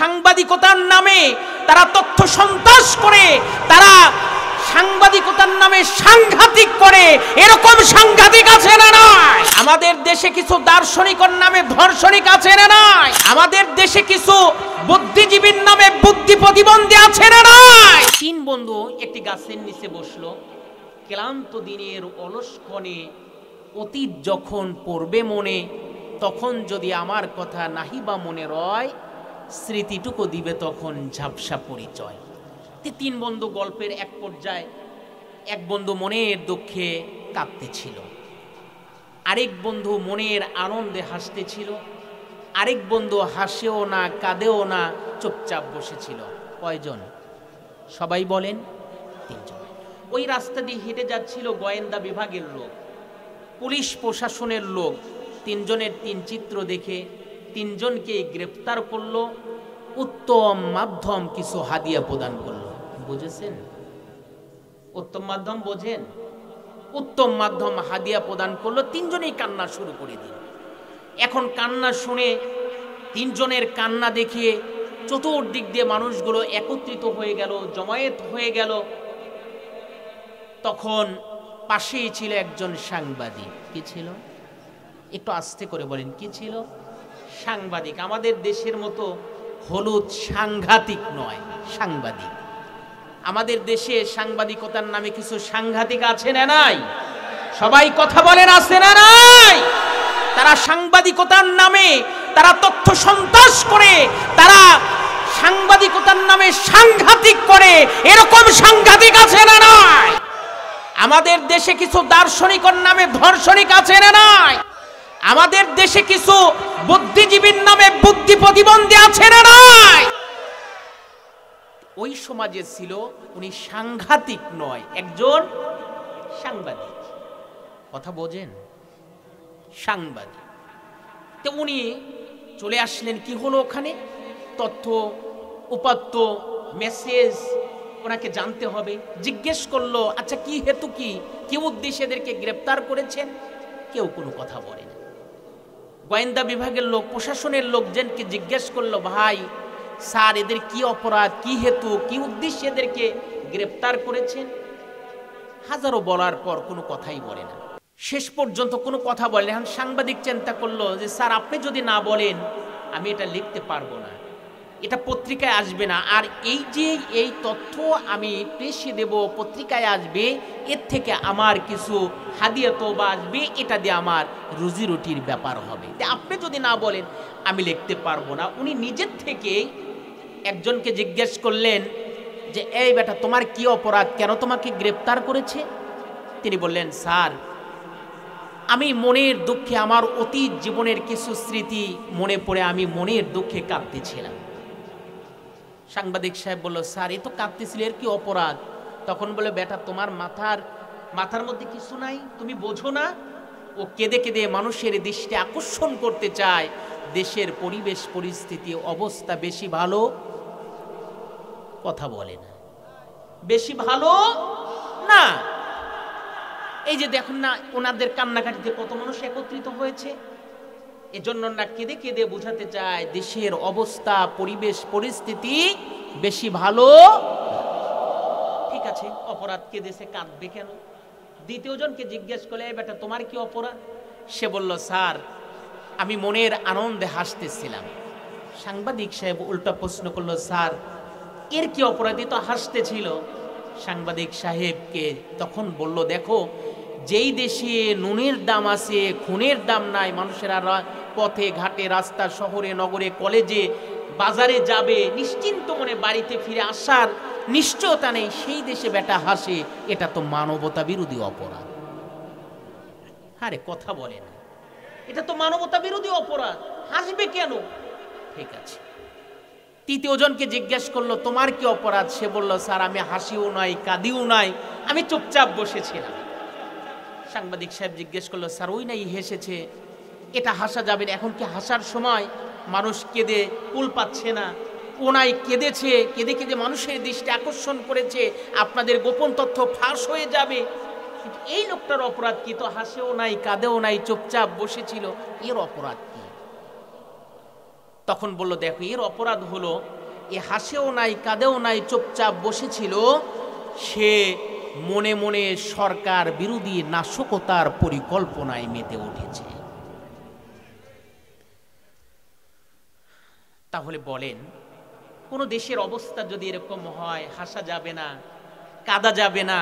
সাংবাদিকতার নামে তারা তথ্য সন্ত্রাস করে, তারা সাংবাদিকতার নামে সাংঘাতিক করে। এরকম সাংঘাতিক আছে না নাই? আমাদের দেশে কিছু দার্শনিকের নামে ধর্ষণিক আছে না নাই? আমাদের দেশে কিছু বুদ্ধিজীবীর নামে বুদ্ধি প্রতিবন্ধী আছে না নাই? তিন বন্ধু একটি গাছের নিচে বসলো। ক্লান্ত দিনের অলস ক্ষণে অতীত যখন পড়বে মনে, তখন যদি আমার কথা নাহি বা মনে রয়, স্মৃতিটুকু দিবে তখন ঝাপসা পরিচয়। তিন বন্ধু গল্পের এক পর্যায়ে এক বন্ধু মনের দুঃখে কাঁদতেছিল, আরেক বন্ধু মনের আনন্দে হাসতেছিল, আরেক বন্ধু হাসেও না কাঁদেও না, চুপচাপ বসেছিল। কয়জন? সবাই বলেন, তিনজন। ওই রাস্তা দিয়ে হেঁটে যাচ্ছিল গোয়েন্দা বিভাগের লোক, পুলিশ প্রশাসনের লোক। তিনজনের তিন চিত্র দেখে তিনজনকে গ্রেফতার করলো, উত্তম মাধ্যম কিছু হাদিয়া প্রদান করলো। বুঝেছেন? উত্তম মাধ্যম বোঝেন? উত্তম মাধ্যম হাদিয়া প্রদান করলো। তিনজনেই কান্না শুরু করে দিল। এখন কান্না শুনে, তিনজনের কান্না দেখে চতুর্দিক দিয়ে মানুষগুলো একত্রিত হয়ে গেল, জমায়েত হয়ে গেল। তখন পাশেই ছিল একজন সাংবাদিক। কি ছিল? একটু আস্তে করে বলেন, কি ছিল? সাংবাদিক। আমাদের দেশের মতো হলুদ সাংঘাতিক নয়, সাংবাদিক। আমাদের দেশে সাংবাদিকতার নামে কিছু সাংঘাতিক আছে না নাই? সবাই কথা বলেন, আছে না নাই? তারা সাংবাদিকতার নামে তারা তথ্য সন্ত্রাস করে, তারা সাংবাদিকতার নামে সাংঘাতিক করে। এরকম সাংঘাতিক আছে না নাই? আমাদের দেশে কিছু দার্শনিকের নামে ধর্ষণিক আছে না নাই? আমাদের দেশে কিছু বুদ্ধিজীবীর নামে বুদ্ধি প্রতিবন্ধী আছে না নাই? ওই সমাজে ছিল, উনি সাংঘাতিক নয়, একজন সাংবাদিক। কথা বোঝেন? সাংবাদিক। তো উনি চলে আসলেন। কি হলো ওখানে? তথ্য উপাত্ত মেসেজ ওনাকে জানতে হবে। জিজ্ঞেস করলো, আচ্ছা কি হেতু, কি উদ্দেশ্যে এদেরকে গ্রেফতার করেছেন? কেউ কোনো কথা বলে না। গোয়েন্দা বিভাগের লোক, প্রশাসনের লোকজনকে জিজ্ঞেস করলো, ভাই স্যার এদের কি অপরাধ, কি হেতু, কি উদ্দেশ্যে এদেরকে গ্রেফতার করেছেন? হাজারো বলার পর কোনো কথাই বলে না। শেষ পর্যন্ত কোনো কথা বলে না। সাংবাদিক চিন্তা করলো যে স্যার আপনি যদি না বলেন আমি এটা লিখতে পারবো না, এটা পত্রিকায় আসবে না। আর এই যে এই তথ্য আমি প্রেসে দেব, পত্রিকায় আসবে, এর থেকে আমার কিছু হাদিয়া তওবা আসবে, এটা দিয়ে আমার রুজি রুটির ব্যাপার হবে। আপনি যদি না বলেন আমি লিখতে পারবো না। উনি নিজের থেকে একজনকে জিজ্ঞেস করলেন যে এই বেটা তোমার কি অপরাধ, কেন তোমাকে গ্রেফতার করেছে? তিনি বললেন, স্যার আমি মনের দুঃখে, আমার অতীত জীবনের কিছু স্মৃতি মনে পড়ে আমি মনের দুঃখে কাঁদতেছিলাম। সাংবাদিক সাহেব বলল, স্যার এ তো কাঁদতেছিল, এর কি অপরাধ? তখন বলে, বেটা তোমার মাথার মধ্যে কিছু নাই, তুমি বোঝো না? ও কেঁদে কেঁদে মানুষের দৃষ্টি আকর্ষণ করতে চায়। দেশের পরিবেশ পরিস্থিতি অবস্থা বেশি ভালো, কথা বলে না, বেশি ভালো না। এই যে দেখুন না, ওনাদের কান্নাকাটিতে কত মানুষ একত্রিত হয়েছে। এজন্য না কেঁদে কেঁদে বোঝাতে চায় দেশের অবস্থা পরিবেশ পরিস্থিতি বেশি ভালো। ঠিক আছে, অপরাধ কেঁদেছে, কাঁদবে কেন? দ্বিতীয় জনকে জিজ্ঞেস করলে, বেটা তোমার কি অপরাধ? সে বলল, স্যার আমি মনের আনন্দে হাসতেছিলাম। সাংবাদিক সাহেব উল্টা প্রশ্ন করলো, স্যার এর কি অপরাধী? তো হাসতেছিল। সাংবাদিক সাহেবকে তখন বলল, দেখো যেই দেশে নুনের দাম আছে, খুনের দাম নাই, মানুষেরা পথে ঘাটে রাস্তা শহরে নগরে কলেজে বাজারে যাবে, নিশ্চিন্ত মনে বাড়িতে ফিরে আসার নিশ্চয়তা নেই, সেই দেশে বেটা হাসে, এটা তো মানবতা বিরোধী অপরাধ। আরে কথা বলে না, এটা তো মানবতা বিরোধী অপরাধ, হাসবে কেন? ঠিক আছে। তৃতীয় জনকে জিজ্ঞেস করলো, তোমার কি অপরাধ? সে বলল, স্যার আমি হাসিও নাই কাঁদিও নাই, আমি চুপচাপ বসেছিলাম। সাংবাদিক সাহেব জিজ্ঞেস করলো, স্যার ওই নাই হেসেছে, এটা হাসা যাবে না, এখন কি হাসার সময়? মানুষ কেঁদে কুল পাচ্ছে না, ওনাই কেঁদেছে, কেঁদে কেঁদে মানুষের দৃষ্টি আকর্ষণ করেছে, আপনাদের গোপন তথ্য ফাঁস হয়ে যাবে। কিন্তু এই লোকটার অপরাধ কি? তো হাসেও নাই কাঁদেও নাই, চুপচাপ বসেছিল, এর অপরাধ কি? তখন বলল, দেখো এর অপরাধ হলো এ হাসেও নাই কাঁদেও নাই, চুপচাপ বসেছিল, সে মনে মনে সরকার বিরোধী নাশকতার পরিকল্পনায় মেতে উঠেছে। তাহলে বলেন, কোনো দেশের অবস্থা যদি এরকম হয়, হাসা যাবে না, কাঁদা যাবে না,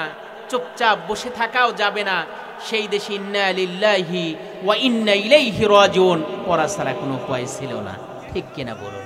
চুপচাপ বসে থাকাও যাবে না, সেই দেশে ইন্না লিল্লাহি ওয়া ইন্না ইলাইহি রাজিউন পড়া ছাড়া কোনো উপায় ছিল না। ঠিক কিনা বলুন?